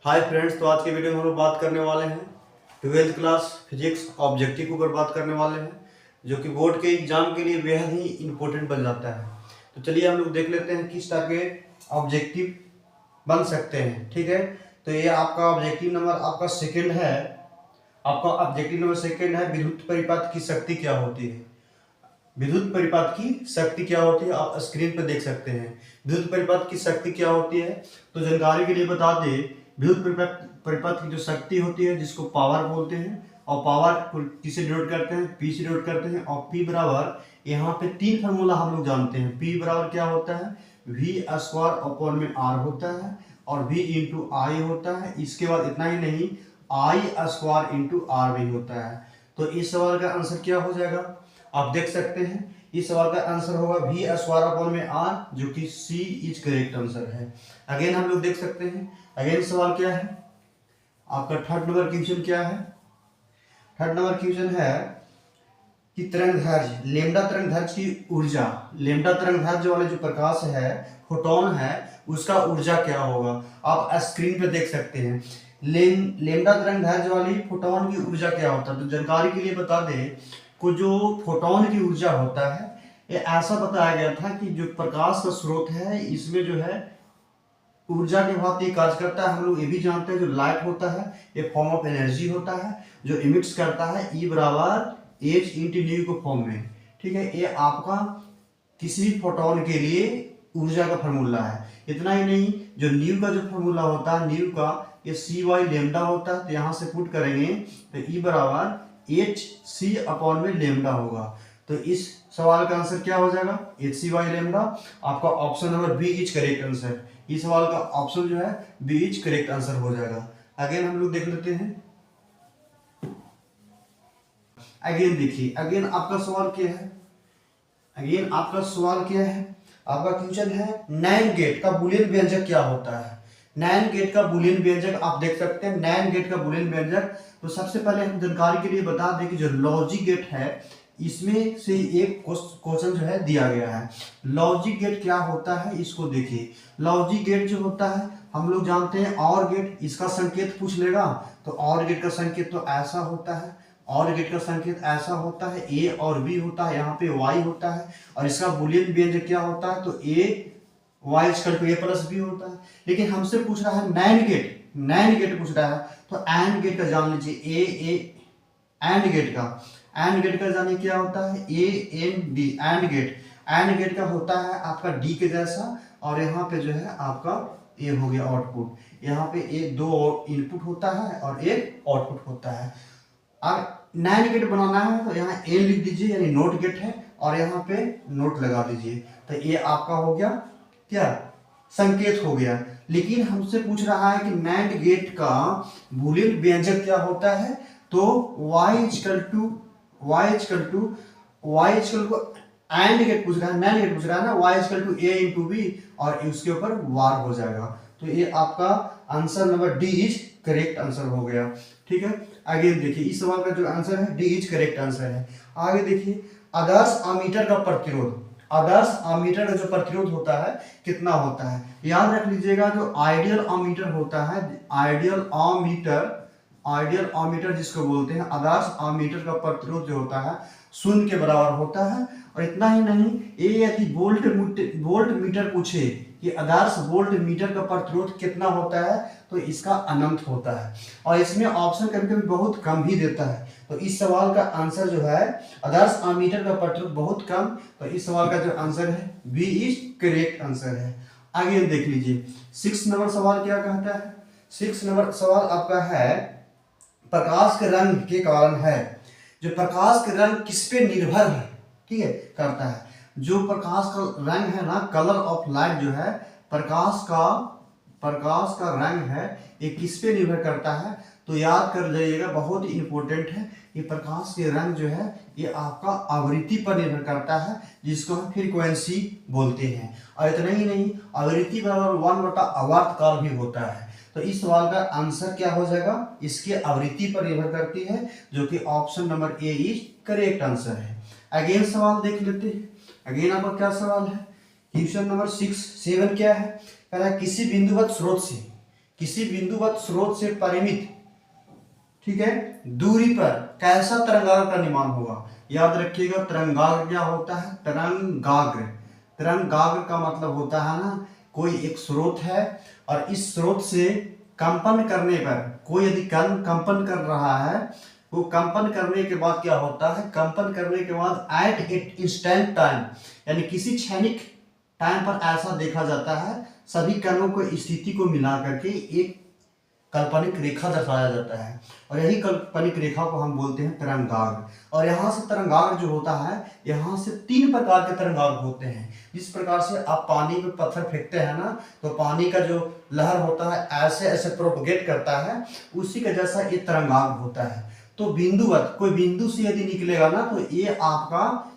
Hi friends, तो आज के वीडियो में हम लोग बात करने वाले हैं 12th क्लास फिजिक्स ऑब्जेक्टिव के ऊपर बात करने वाले हैं, जो कि बोर्ड के एग्जाम के लिए बेहद ही इम्पोर्टेंट बन जाता है। तो चलिए हम लोग देख लेते हैं किस तरह के ऑब्जेक्टिव बन सकते हैं। ठीक है, तो ये आपका ऑब्जेक्टिव नंबर आपका सेकेंड है। आपका ऑब्जेक्टिव नंबर सेकेंड है, विद्युत परिपथ की शक्ति क्या होती है। विद्युत परिपथ की शक्ति क्या होती है, आप स्क्रीन पर देख सकते हैं। विद्युत परिपथ की शक्ति क्या होती है, तो जानकारी के लिए बता दें, विद्युत परिपथ की जो शक्ति होती है जिसको पावर बोलते हैं, और पावर को किसे डिनोट करते हैं, पी से डिनोट करते हैं। और पी बराबर यहाँ पे तीन फार्मूला हम लोग जानते हैं। पी बराबर क्या होता है, वी स्क्वायर अपॉन में आर होता है, और वी इंटू आई होता है। इसके बाद इतना ही नहीं, आई स्क्वायर इंटू आर भी होता है। तो इस सवाल का आंसर क्या हो जाएगा, आप देख सकते हैं। इस सवाल का आंसर होगा वी स्क्वायर अपॉन में आर, जो कि सी इज करेक्ट आंसर है। अगेन हम लोग देख सकते हैं, अगेन सवाल क्या है आपका, थर्ड नंबर क्वेश्चन क्या है। थर्ड नंबर क्वेश्चन है कि तरंगदैर्घ्य, लेमडा तरंगदैर्घ्य की ऊर्जा, लेमडा तरंगदैर्घ्य वाले जो प्रकाश है, फोटोन है, उसका ऊर्जा क्या होगा। आप स्क्रीन पे देख सकते हैं। लेमडा तरंगदैर्घ्य वाली फोटोन की ऊर्जा क्या होता है। तो जानकारी के लिए बता दें, को जो फोटोन की ऊर्जा होता है, ये ऐसा बताया गया था कि जो प्रकाश का स्रोत है, इसमें जो है ऊर्जा के बहुत ही कार्य करता है। हम लोग ये भी जानते हैं, जो लाइट होता है ये फॉर्म ऑफ एनर्जी होता है, जो इमिट्स करता है ई बराबर एच इंटू न्यू को फॉर्म में। ठीक है, ये आपका किसी भी फोटोन के लिए ऊर्जा का फार्मूला है। इतना ही नहीं, जो न्यू का जो फार्मूला होता है, न्यू का ये सी वाई लेमडा होता है। तो यहाँ से पुट करेंगे तो ई बराबर एच सी अपॉन में लेमडा होगा। तो इस सवाल का आंसर क्या हो जाएगा, एच सी वाई लेमडा। आपका option number B is correct answer. इस सवाल का ऑप्शन जो है बी इज करेक्ट आंसर हो जाएगा। अगेन हम लोग देख लेते हैं। अगेन देखिए, अगेन आपका सवाल क्या है, अगेन आपका सवाल क्या है, आपका क्वेश्चन है नैंड गेट का बूलियन व्यंजक क्या होता है। नैंड गेट का बूलियन व्यंजक आप देख सकते हैं। नैंड गेट का बूलियन व्यंजक, तो सबसे पहले हम जानकारी के लिए बता दें कि जो लॉजिक गेट है, इसमें से एक क्वेश्चन जो है दिया गया है। लॉजिक गेट क्या होता है इसको देखिए। लॉजिक गेट जो होता है, हम लोग जानते हैं और गेट, इसका संकेत पूछ लेगा तो और गेट का संकेत तो ऐसा होता है, और गेट का संकेत ऐसा होता है, ए और बी होता है, यहाँ पे वाई होता है। और इसका बुलियन व्यंजक क्या होता है, तो A Y equal to A plus B होता है। लेकिन हमसे पूछ रहा है नैंड गेट, नैंड गेट पूछ रहा है, तो एंड गेट का जान लीजिए। एंड गेट का, एंड गेट का जानिए क्या होता है, A N D, and gate. And gate का होता है आपका डी के जैसा, और यहाँ पे जो है आपका ए हो गया आउटपुट। यहाँ पे एक दो इनपुट होता है और एक आउटपुट होता है। अब नैंड गेट बनाना है तो यहाँ ए लिख दीजिए, यानी नोट गेट है, और यहाँ पे नोट लगा दीजिए। तो ये आपका हो गया क्या, संकेत हो गया। लेकिन हमसे पूछ रहा है कि नैंड गेट का बूलियन व्यंजक क्या होता है, तो y equal to and get पूछ रहा है, नैंड गेट पूछ रहा है ना, y equal to a into B, और उसके ऊपर वार हो जाएगा। तो ये आपका answer number D is correct answer हो गया। ठीक है, आगे देखिए, इस सवाल का जो आंसर है डी इज करेक्ट आंसर है। आगे देखिए, आदर्श अमीटर का प्रतिरोध, आदर्श अमीटर का जो प्रतिरोध होता है कितना होता है, याद रख लीजिएगा। जो आइडियल अमीटर होता है, आइडियल अमीटर जिसको बोलते हैं, आदर्श अमीटर का प्रतिरोध जो होता है 0 के बराबर होता है। और इतना ही नहीं, ये यदि वोल्ट मीटर पूछे कि आदर्श वोल्ट मीटर का प्रतिरोध कितना होता है, तो इसका अनंत होता है। और इसमें ऑप्शन कभी कभी बहुत कम भी देता है। तो इस सवाल का आंसर जो है, आदर्श अमीटर का प्रतिरोध बहुत कम, तो इस सवाल का जो आंसर है बी इज करेक्ट आंसर है। आगे देख लीजिए, 6 नंबर सवाल क्या कहता है। 6 नंबर सवाल आपका है, प्रकाश के रंग के कारण है। जो प्रकाश के रंग किस पे निर्भर है, ठीक है, करता है। जो प्रकाश का रंग है ना, कलर ऑफ लाइट जो है, प्रकाश का रंग है, ये किस पे निर्भर करता है, तो याद कर जाइएगा, बहुत ही इंपॉर्टेंट है। ये प्रकाश के रंग जो है ये आपका आवृत्ति पर निर्भर करता है, जिसको हम फ्रीक्वेंसी बोलते हैं। और इतना ही नहीं, आवृत्ति बराबर 1/आवर्तकाल भी होता है। तो इस सवाल का आंसर क्या हो जाएगा, इसकी आवृत्ति पर निर्भर करती है, जो कि option number A is correct answer है। अगेन सवाल देख लेते हैं। अगेन आपका क्या सवाल है, क्वेश्चन नंबर 7 क्या है, कह रहा है किसी बिंदुवत स्रोत से, किसी बिंदुवत स्रोत से परिमित, ठीक है, दूरी पर कैसा तरंगाग्र का निर्माण होगा। याद रखिएगा तरंगाग्र क्या होता है, तरंगाग्र, तरंगाग्र का मतलब होता है ना कोई एक स्रोत है और इस स्रोत से कंपन करने पर, कोई यदि कंपन कर रहा है, वो कंपन करने के बाद क्या होता है, कंपन करने के बाद एट इट इंस्टेंट टाइम, यानी किसी क्षणिक टाइम पर ऐसा देखा जाता है सभी कणों को स्थिति को मिला करके एक काल्पनिक रेखा दर्शाया जाता है और यही काल्पनिक रेखा को हम बोलते हैं तरंगाग्र। और यहाँ से तरंगाग्र जो होता है, यहाँ से 3 प्रकार के तरंगाग्र होते हैं। जिस प्रकार से आप पानी में पत्थर फेंकते हैं ना, तो पानी का जो लहर होता है ऐसे ऐसे प्रोपगेट करता है, उसी का जैसा ये तरंगाग्र होता है। तो बिंदुवत, कोई बिंदु से यदि निकलेगा ना तो ये आपका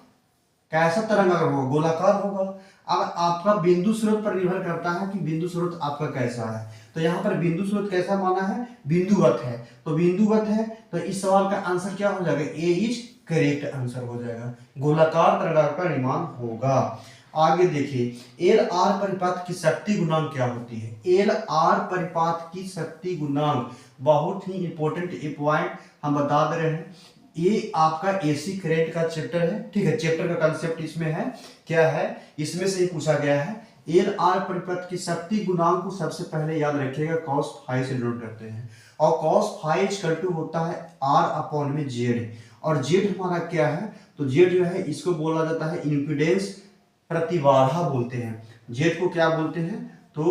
कैसा तरंगाग्र होगा, गोलाकार होगा। अब आपका बिंदु स्रोत पर निर्भर करता है कि बिंदु स्रोत आपका कैसा है। तो यहाँ पर बिंदु स्रोत कैसा माना है, बिंदुवत है, तो बिंदुवत है तो इस सवाल का आंसर क्या हो जाएगा, ए इज करेक्ट आंसर हो जाएगा, गोलाकार तरंगाग्र का निर्माण होगा। आगे देखिए एल आर परिपात की शक्ति गुणांक क्या होती है। एल आर परिपात की शक्ति गुणांक बहुत ही इंपॉर्टेंट पॉइंट हम बता दे रहे हैं। ये आपका एसी करंट का चैप्टर है, ठीक है, चैप्टर का कंसेप्ट इसमें है, क्या है, इसमें से ही पूछा गया है। एल आर परिपथ की शक्ति गुणांक को सबसे पहले याद रखिएगा cos फाई से डिनोट करते हैं और cos फाई इक्वल टू होता है r अपॉन में z, और z हमारा क्या है, तो z जो है इसको बोला जाता है इम्पीडेंस, प्रतिबाधा बोलते हैं। z को क्या बोलते हैं, तो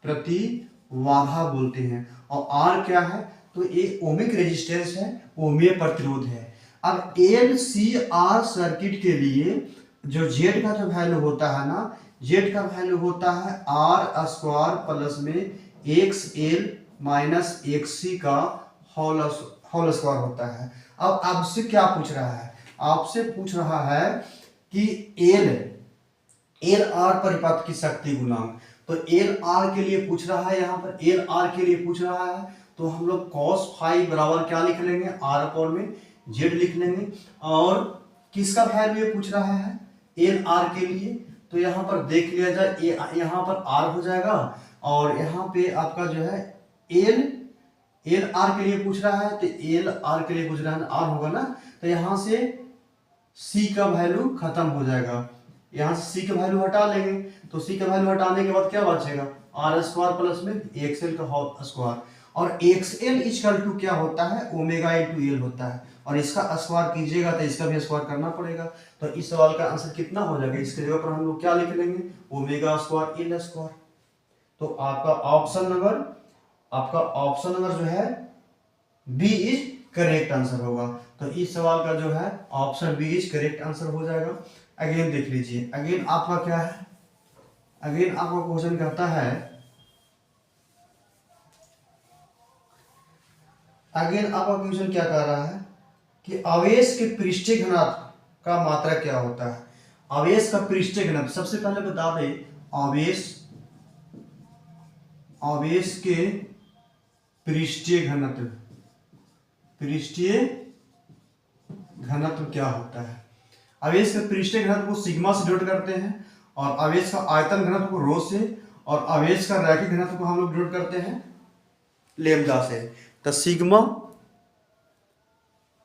प्रतिबाधा बोलते हैं। और r क्या है, तो ये ओमिक रेजिस्टेंस है, ओमिक प्रतिरोध है। अब एल सी आर सर्किट के लिए जो z का जो वैल्यू होता है ना, z का वैल्यू होता है आर स्क्वायर प्लस में एक्स एल माइनस एक्स सी का होल स्क्वायर होता है। अब आपसे क्या पूछ रहा है, आपसे पूछ रहा है कि एल आर परिपथ की शक्ति गुणांक, तो एल आर के लिए पूछ रहा है, यहाँ पर एल आर के लिए पूछ रहा है, तो हम लोग cos फाई बराबर क्या लिख लेंगे, आर अपॉन में z लिख लेंगे। और किसका वैल्यू ये पूछ रहा है, एल आर के लिए, तो यहाँ पर देख लिया जाए, यहाँ पर आर हो जाएगा और यहाँ पे आपका जो है एल आर के लिए पूछ रहा है, तो एल आर के लिए पूछ रहा है, आर होगा ना, तो यहाँ से सी का वैल्यू खत्म हो जाएगा, यहाँ से सी का वैल्यू हटा लेंगे, तो सी का वैल्यू हटाने के बाद क्या बचेगा, आर स्क्वायर प्लस में एक्सएल का होल स्क्वायर, और एक्सएल इक्वल टू क्या होता है, ओमेगा इंटू एल होता है, और इसका स्क्वायर कीजिएगा तो इसका भी स्क्वायर करना पड़ेगा। तो इस सवाल का आंसर कितना हो जाएगा, इसके जगह पर हम लोग क्या लिख लेंगे, ओमेगा स्क्वायर एल स्क्वायर। तो आपका ऑप्शन नंबर जो है बी इज करेक्ट आंसर होगा। तो इस सवाल का जो है option B is correct answer हो जाएगा। अगेन देख लीजिए, अगेन आपका क्या है, अगेन आपका क्वेश्चन कहता है, अगेन आपका क्वेश्चन क्या कह रहा है कि आवेश के पृष्ठीय घनत्व का मात्रा क्या होता है। आवेश का पृष्ठीय घनत्व सबसे पहले बता दें, आवेश के पृष्ठीय घनत्व क्या होता है। आवेश के पृष्ठीय घनत्व को सिग्मा से डिनोट करते हैं, और आवेश का आयतन घनत्व को रो से, और आवेश का रैखिक घनत्व को हम लोग डिनोट करते हैं लेमडा से। तो सिग्मा,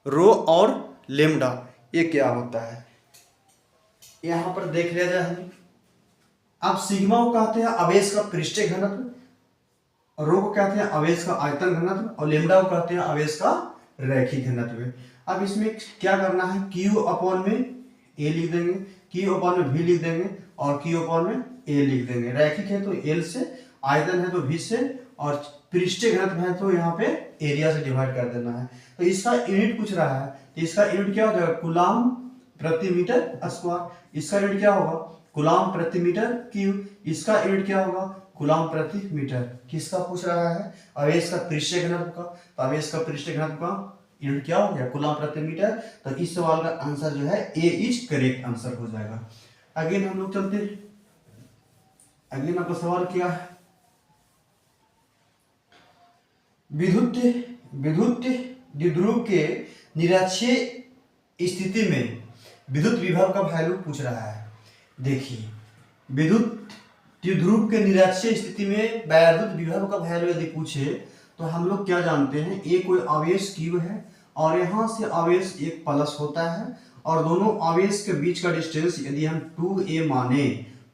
रो और लेमडा ये क्या होता है, यहां पर देख लिया जाए हमें। अब सिग्मा को कहते हैं आवेश का पृष्ठीय घनत्व, रो को कहते हैं आवेश का आयतन घनत्व, और लेमडा को कहते हैं आवेश का रैखिक घनत्व। अब इसमें क्या करना है, Q अपॉन में A लिख देंगे, Q अपॉन में V लिख देंगे, और Q अपॉन में A लिख देंगे। रैखिक है तो L से, आयतन है तो V से, और पृष्ठीय घनत्व है तो यहाँ पे एरिया से डिवाइड कर देना है। तो इसका यूनिट पूछ रहा है, तो इसका यूनिट क्या हो जाएगा, कूलम प्रति मीटर स्क्वायर। इसका यूनिट क्या होगा, कूलम प्रति मीटर क्यूब। इसका यूनिट क्या होगा, कूलम प्रति मीटर। किसका पूछ रहा है, आवेश का पृष्ठीय घनत्व का। तो आवेश का पृष्ठीय घनत्व का यूनिट क्या हो गया, कूलम प्रति मीटर। तो इस सवाल का आंसर जो है ए इज करेक्ट आंसर हो जाएगा। अगेन हम लोग चलते, अगेन आपका सवाल क्या है, विद्युत द्विध्रुव के निरक्षीय स्थिति में विद्युत विभव का वैल्यू पूछ रहा है। देखिए विद्युत द्विध्रुव के निरक्षीय स्थिति में वैद्युत विभव का वैल्यू यदि पूछे तो हम लोग क्या जानते हैं, ए कोई आवेश क्यू है और यहाँ से आवेश एक प्लस होता है और दोनों आवेश के बीच का डिस्टेंस यदि हम 2a माने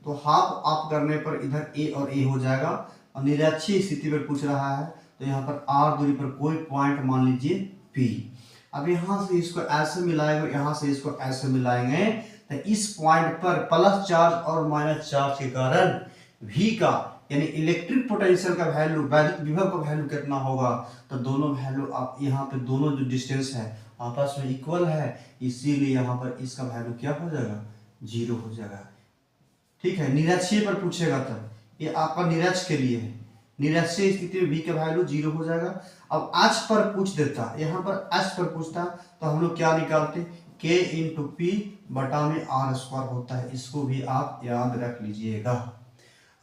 तो हाफ ऑफ करने पर इधर a और a हो जाएगा। और निरक्षीय स्थिति पर पूछ रहा है तो यहाँ पर r दूरी पर कोई पॉइंट मान लीजिए P। अब यहाँ से इसको ऐसे मिलाएंगे, यहाँ से इसको ऐसे मिलाएंगे तो इस पॉइंट पर प्लस चार्ज और माइनस चार्ज के कारण V का यानी इलेक्ट्रिक पोटेंशियल का वैल्यू, वैद्युत विभव का वैल्यू कितना होगा, तो दोनों वैल्यू आप यहाँ पे दोनों जो डिस्टेंस है आपस में इक्वल है, इसीलिए यहाँ पर इसका वैल्यू क्या हो जाएगा, 0 हो जाएगा। ठीक है, निरक्षीय पर पूछेगा तब, ये आपका निरक्ष के लिए है, निरक्षीय स्थिति में V का वैल्यू 0 हो जाएगा। अब H पर पूछ देता, यहाँ पर H पर पूछता तो हम लोग क्या निकालते, K इंटू P बटा में R स्क्वायर होता है, इसको भी आप याद रख लीजिएगा।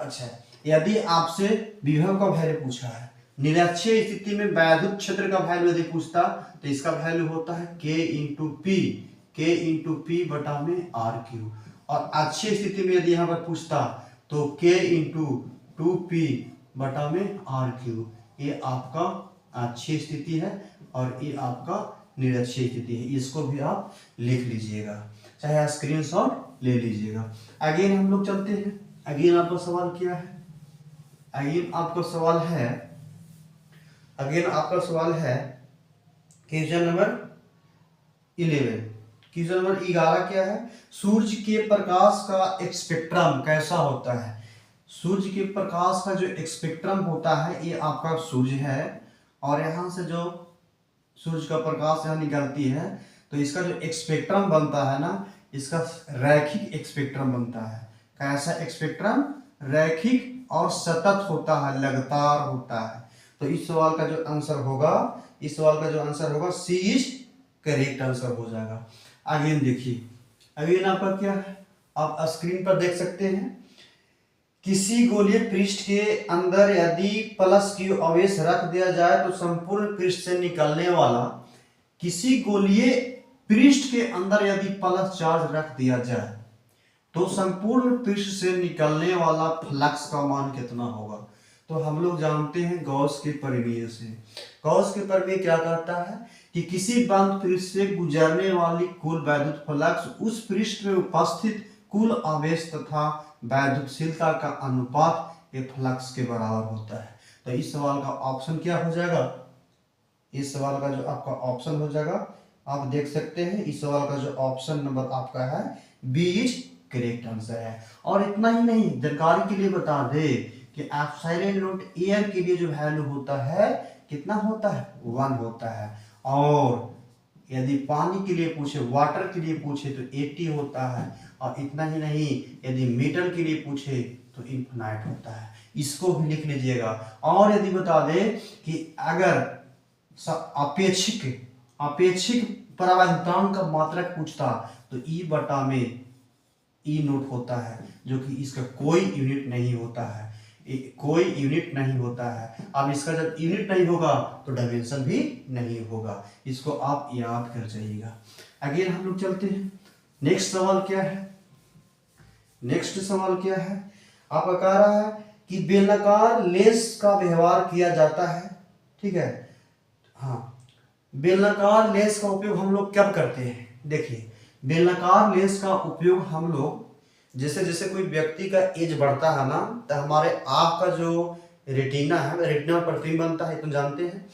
अच्छा, यदि आपसे विभव का वैल्यू पूछा है, निरक्षीय स्थिति में वैद्युत क्षेत्र का वैल्यू यदि पूछता तो इसका वैल्यू होता है K इंटू पी बटा में आर क्यू। और अक्षीय स्थिति में यदि यहाँ पर पूछता तो K इंटू 2p बटा में आर क्यू। ये आपका अक्षीय स्थिति है और ये आपका निरक्षीय स्थिति है, इसको भी आप लिख लीजिएगा, चाहे स्क्रीनशॉट ले लीजिएगा। अगेन हम लोग चलते हैं, अगेन आपका सवाल क्या है, अगेन आपका सवाल है क्वेश्चन नंबर 11। क्वेश्चन नंबर 11 क्या है, सूर्य के प्रकाश का स्पेक्ट्रम कैसा होता है। सूर्य के प्रकाश का जो स्पेक्ट्रम होता है, ये आपका सूर्य है और यहाँ से जो सूर्य का प्रकाश यहाँ निकलती है तो इसका जो स्पेक्ट्रम बनता है ना, इसका रैखिक स्पेक्ट्रम बनता है। कैसा स्पेक्ट्रम, रैखिक और सतत होता है, लगातार होता है। तो इस सवाल का जो आंसर होगा सी इज करेक्ट आंसर हो जाएगा। अगेन देखिए, अगेन आपका क्या है, आप स्क्रीन पर देख सकते हैं, किसी गोलीय पृष्ठ के अंदर यदि प्लस क्यू आवेश रख दिया जाए तो संपूर्ण पृष्ठ से निकलने वाला, किसी गोलीय पृष्ठ के अंदर यदि प्लस चार्ज रख दिया जाए तो संपूर्ण पृष्ठ से निकलने वाला फ्लक्स का मान कितना होगा। तो हम लोग जानते हैं गॉस के प्रमेय से, गॉस के प्रमेय क्या कहता है कि किसी बंद पृष्ठ से गुजरने वाली कुल वैद्युत फ्लक्स उस पृष्ठ में उपस्थित कुल आवेश तथा वैद्युतशीलता का अनुपात ये फ्लक्स के बराबर होता है। तो इस सवाल का ऑप्शन क्या हो जाएगा, इस सवाल का जो आपका ऑप्शन हो जाएगा आप देख सकते हैं, इस सवाल का जो ऑप्शन नंबर आपका है बी इज करेक्ट आंसर है। और इतना ही नहीं, जानकारी के लिए बता दे कि एप्सिलॉन नॉट एयर के लिए जो वैल्यू होता है कितना होता है, 1 होता है। और यदि पानी के लिए पूछे, वाटर के लिए पूछे तो 80 होता है। और इतना ही नहीं, यदि मेटल के लिए पूछे तो इन्फिनाइट होता है, इसको भी लिख लीजिएगा। और यदि बता दे कि अगर अपेक्षिक परावर्तन का मात्रक पूछता तो ई बटा में ई नोट होता है, जो कि इसका कोई यूनिट नहीं होता है, कोई यूनिट नहीं होता है। अब इसका जब यूनिट नहीं होगा तो डायमेंशन भी नहीं होगा, इसको आप याद कर जाइएगा। अगेन हम लोग चलते हैं, नेक्स्ट सवाल क्या है, आपका कह रहा है कि बेलनाकार लेंस का व्यवहार किया जाता है। ठीक है, हाँ, बेलनाकार लेंस का उपयोग हम लोग कब करते हैं। देखिए, बेलनाकार लेंस का उपयोग हम लोग जैसे जैसे कोई व्यक्ति का एज बढ़ता है ना, तो हमारे आँख का जो रेटिना है, रेटिना प्रतिबिंब बनता है, तो जानते हैं।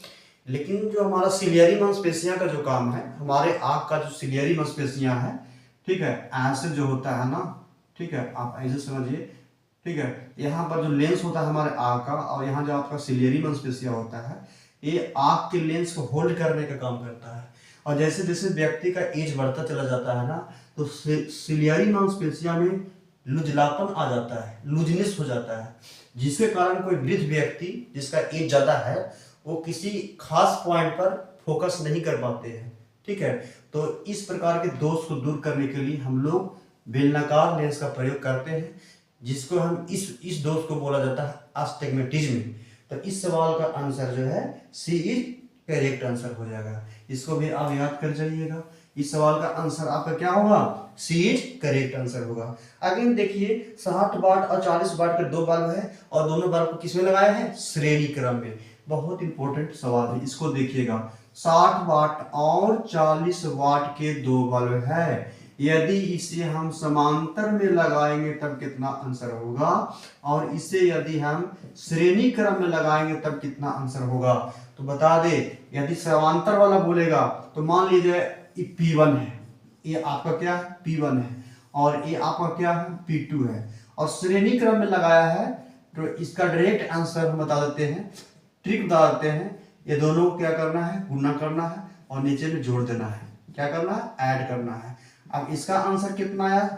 लेकिन जो हमारा सिलियरी मांसपेशियां का जो काम है, हमारे आँख का जो सिलियरी मांसपेशियां है, ठीक है, ऐसे जो होता है ना, ठीक है, आप ऐसे समझिए, ठीक है, यहाँ पर जो लेंस होता है हमारे आँख का और यहाँ जो आपका सिलियरी मांसपेशियां होता है, ये आँख के लेंस को होल्ड करने का काम करता है। और जैसे जैसे व्यक्ति का एज बढ़ता चला जाता है ना, तो सिलियरी मांसपेशियां में लुजलापन आ जाता है, लूजनेस हो जाता है, जिसके कारण कोई वृद्ध व्यक्ति जिसका एज ज्यादा है वो किसी खास पॉइंट पर फोकस नहीं कर पाते हैं। ठीक है, तो इस प्रकार के दोष को दूर करने के लिए हम लोग बेलनाकार लेंस का प्रयोग करते हैं, जिसको हम इस दोष को बोला जाता है अस्टिग्मेटिज्म। तो इस सवाल का आंसर जो है सी इज करेक्ट आंसर हो जाएगा, इसको भी आप याद कर जाइएगा। इस सवाल का आंसर आपका क्या होगा? सी इज करेक्ट आंसर होगा। अगेन देखिए 60 वाट और 40 वाट के दो बल्ब है और दोनों बल्ब को किसमें लगाया है? श्रेणी क्रम में। बहुत इंपॉर्टेंट सवाल है, इसको देखिएगा। 60 वाट और 40 वाट के दो बल्ब है, यदि इसे हम समांतर में लगाएंगे तब कितना आंसर होगा, और इसे यदि हम श्रेणी क्रम में लगाएंगे तब कितना आंसर होगा। तो बता दे, यदि समांतर वाला बोलेगा तो मान लीजिए ये P1 है, ये आपका क्या है? P1 है, और ये आपका क्या है? P2 है, और श्रेणी क्रम में लगाया है तो इसका डायरेक्ट आंसर हम बता देते हैं, ट्रिक बता देते हैं। ये दोनों को क्या करना है? गुणा करना है और नीचे में जोड़ देना है। क्या करना है? ऐड करना है। अब इसका आंसर कितना आया?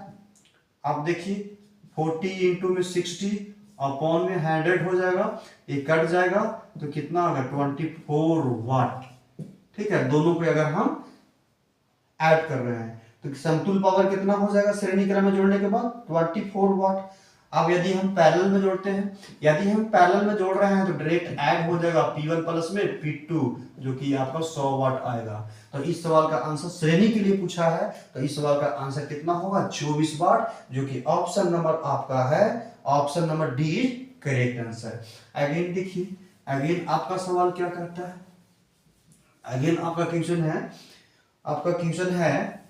आप देखिए 40 इंटू में 60 अपॉन में 100 हो जाएगा, ये कट जाएगा तो कितना होगा? 24 वाट। ठीक है, दोनों को अगर हम ऐड कर रहे हैं तो समतुल्य पावर कितना हो जाएगा श्रेणी क्रम में जोड़ने के बाद? 24 वाट। अब यदि हम पैरेलल में जोड़ते हैं, यदि हम पैरेलल में जोड़ रहे हैं तो डायरेक्ट ऐड हो जाएगा P1 प्लस में P2, जो कि आपका 100 वाट आएगा। तो इस सवाल का आंसर श्रेणी के लिए पूछा है, तो इस सवाल का आंसर कितना होगा? 24 वाट, जो कि ऑप्शन नंबर आपका है, option number D correct answer. Again देखिए, अगेन आपका सवाल क्या करता है? अगेन आपका क्वेश्चन है, आपका क्वेश्चन है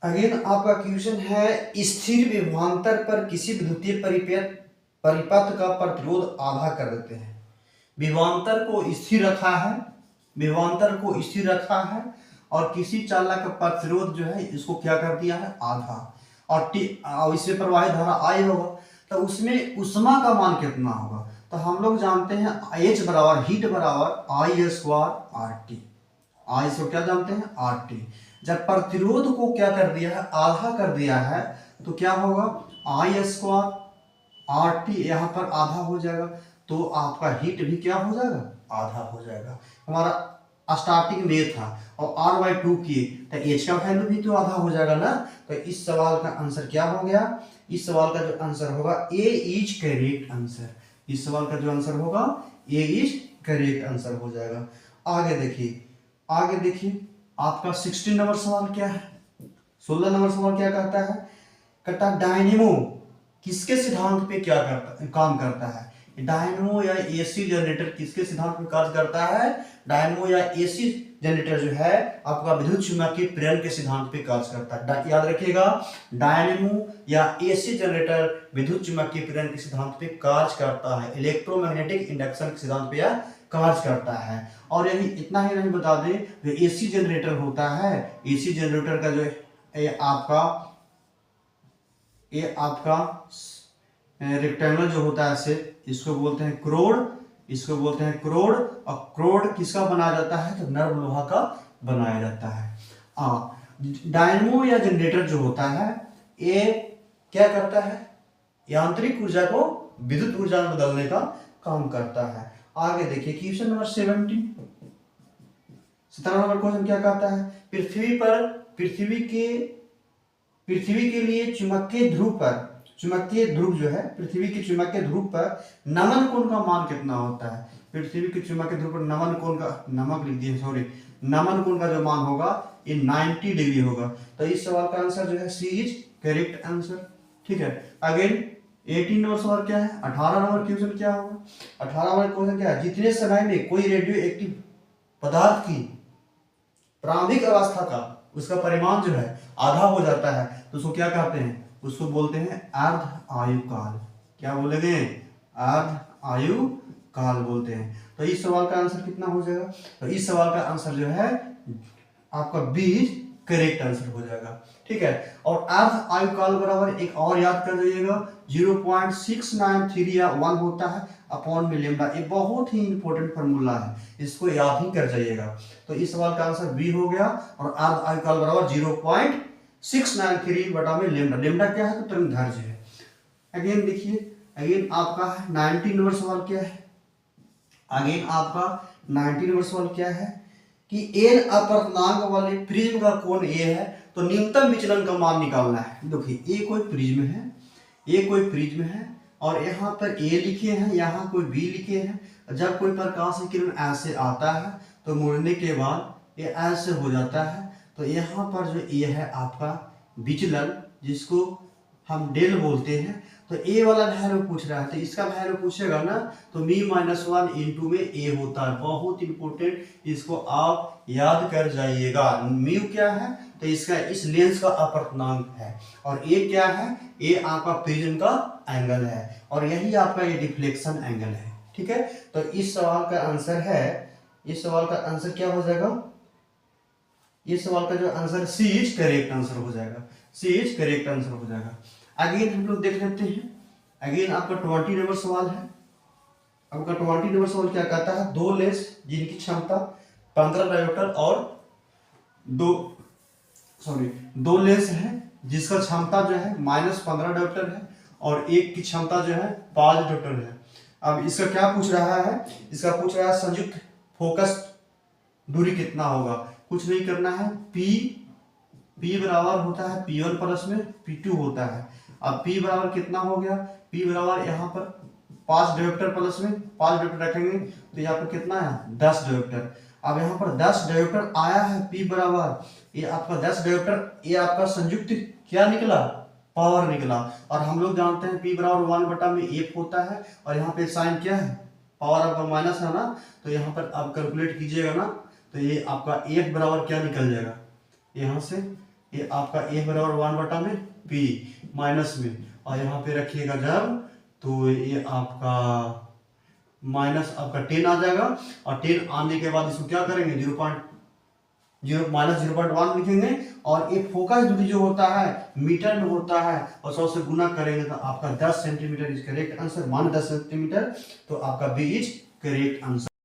अगेन आपका क्वेश्चन है, स्थिर विभवांतर पर किसी विद्युतीय परिपथ का प्रतिरोध आधा कर देते हैं। विभवांतर को स्थिर रखा है, विभवांतर को स्थिर रखा है, और किसी चालक का प्रतिरोध जो है इसको क्या कर दिया है? आधा, और इससे प्रवाहित धारा आई होगा, तो उसमें उष्मा का मान कितना होगा? तो हम लोग जानते हैं H बराबर हीट बराबर आई स्क्वायर आर टी। आई इसको क्या जानते हैं? R T. जब प्रतिरोध को क्या कर दिया है? आधा कर दिया है, तो क्या होगा? आई स्क्वायर आर टी यहाँ पर आधा हो जाएगा, तो आपका हीट भी क्या हो जाएगा? आधा हो जाएगा। हमारा स्टार्टिंग में था और R/2 किए तो H का वैल्यू भी तो आधा हो जाएगा ना। तो इस सवाल का आंसर क्या हो गया? इस सवाल का जो आंसर होगा ए इज करेक्ट आंसर। इस सवाल का जो आंसर होगा ए इज करेक्ट आंसर हो जाएगा। आगे देखिए, आगे देखिए आपका 16 नंबर सवाल क्या है? 16 नंबर सवाल क्या कहता है? कहता डायनेमो किसके सिद्धांत पे क्या करता काम करता है? डायनेमो या एसी जनरेटर किसके सिद्धांत पे कार्य करता है? डायनेमो या एसी जनरेटर जो है आपका विद्युत चुम्बकीय प्रेरण के सिद्धांत पे कार्य करता है। याद रखिएगा, डायनेमो या एसी जनरेटर विद्युत चुम्बकीय प्रेरण के सिद्धांत पे कार्य करता है, इलेक्ट्रोमैग्नेटिक इंडक्शन के सिद्धांत पे कार्य करता है। और यही इतना ही नहीं बता दें, जो एसी जनरेटर होता है, एसी जनरेटर का जो ये आपका रेक्टेंगुलर जो होता है ऐसे, इसको बोलते हैं क्रोड, इसको बोलते हैं क्रोड। और क्रोड किसका बनाया जाता है? तो नर्म लोहा का बनाया जाता है। डायनेमो या जनरेटर जो होता है ये क्या करता है? यांत्रिक ऊर्जा को विद्युत ऊर्जा में बदलने का काम करता है। आगे देखिए क्वेश्चन नंबर 17 नंबर क्वेश्चन क्या कहता है? पृथ्वी के लिए चुंबकीय ध्रुव पर, चुंबकीय ध्रुव जो है पृथ्वी के चुंबकीय ध्रुव पर नमन कोण का मान कितना होता है? पृथ्वी के चुंबकीय ध्रुव पर नमन कोण का, नमक लिख दिए सॉरी, नमन कोण का जो मान होगा ये 90 डिग्री होगा। तो इस सवाल का आंसर जो है सी इज करेक्ट आंसर। ठीक है, अगेन 18 नंबर सवाल क्या है? 18 नंबर क्वेश्चन क्या होगा? 18 नंबर क्वेश्चन क्या है? जितने समय में कोई रेडियो एक्टिव पदार्थ की प्रारंभिक अवस्था का उसका परिमाण जो है आधा हो जाता है तो उसको क्या कहते हैं? उसको बोलते हैं अर्ध आयु काल। क्या बोलेंगे? अर्ध आयु काल बोलते हैं। तो इस सवाल का आंसर कितना हो जाएगा? तो इस सवाल का आंसर जो है आपका बी करेक्ट आंसर हो जाएगा। ठीक है, और अर्ध आयु काल बराबर एक और याद कर जाइएगा 0.693 होता है अपॉन में लेम्डा। ये बहुत ही इंपॉर्टेंट फॉर्मूला है, इसको याद ही कर जाइएगा। तो इस सवाल का आंसर बी हो गया, और अर्ध आयु काल बराबर 0.693 बटा में लेम्डा। लेम्डा क्या है? तो तरंगदैर्घ्य है। अगेन देखिए, अगेन आपका 19 नंबर सवाल क्या है? अगेन आपका 19 नंबर सवाल क्या है कि एन अपर्तनांक वाले प्रिज्म का कोण ए है, तो न्यूनतम विचलन का मान निकालना है। देखिए ये कोई प्रिज्म है, ये कोई प्रिज्म है, और यहाँ पर ए लिखे हैं, यहाँ कोई बी लिखे हैं। जब कोई प्रकाश की किरण ऐसे आता है तो मुड़ने के बाद ये ऐसे हो जाता है। तो यहाँ पर जो ए है आपका विचलन, जिसको हम डेल बोलते हैं, तो ए वाला वैल्यू पूछ रहा है, तो इसका वैल्यू पूछेगा ना, तो μ-1 इंटू में ए होता है। बहुत इंपॉर्टेंट, इसको आप याद कर जाइएगा। म्यू क्या है, तो इसका इस लेंस का अपवर्तनांक है, और ए क्या है, ए आपका प्रिज्म का एंगल है, और यही आपका ये डिफ्लेक्शन एंगल है। ठीक है, तो इस सवाल का आंसर है, इस सवाल का आंसर क्या हो जाएगा, इस सवाल का जो answer C is correct answer हो जाएगा, सी इज करेक्ट आंसर हो जाएगा। अगेन हम लोग देख लेते हैं, अगेन आपका 20 नंबर सवाल है। आपका 20 नंबर सवाल क्या कहता है, दो लेंस जिनकी क्षमता 15 डायोप्टर और दो लेंस है जिसका क्षमता जो है -15 डायोप्टर है, और एक की क्षमता जो है 5 डायोप्टर है। अब इसका क्या पूछ रहा है, इसका पूछ रहा है संयुक्त फोकस दूरी कितना होगा। कुछ नहीं करना है, P बराबर होता है P1 प्लस में P2 होता है। अब P बराबर कितना हो गया, P बराबर यहाँ पर 5 डायोप्टर प्लस में 5 डायोप्टर रखेंगे तो यहाँ पर कितना है 10 डायोप्टर। अब यहाँ पर 10 डायोप्टर आया है, P बराबर ये आपका 10 डायोप्टर, ये आपका संयुक्त क्या निकला, पावर निकला। और हम लोग जानते हैं P बराबर 1/F होता है, और यहाँ पे साइन क्या है, पावर आपका माइनस है ना, तो यहाँ पर आप कैलकुलेट कीजिएगा ना, तो ये आपका F बराबर क्या निकल जाएगा, यहाँ से ये आपका F बराबर 1/P माइनस में, और यहाँ पे रखिएगा जब, तो ये आपका माइनस आपका 10 आ जाएगा, और 10 आने के बाद इसको क्या करेंगे, -0.1 लिखेंगे, और एक फोकस दूरी जो होता है मीटर में होता है, और 100 से गुना करेंगे तो आपका 10 सेंटीमीटर इज करेक्ट आंसर, मान 10 सेंटीमीटर, तो आपका बी इज करेक्ट आंसर।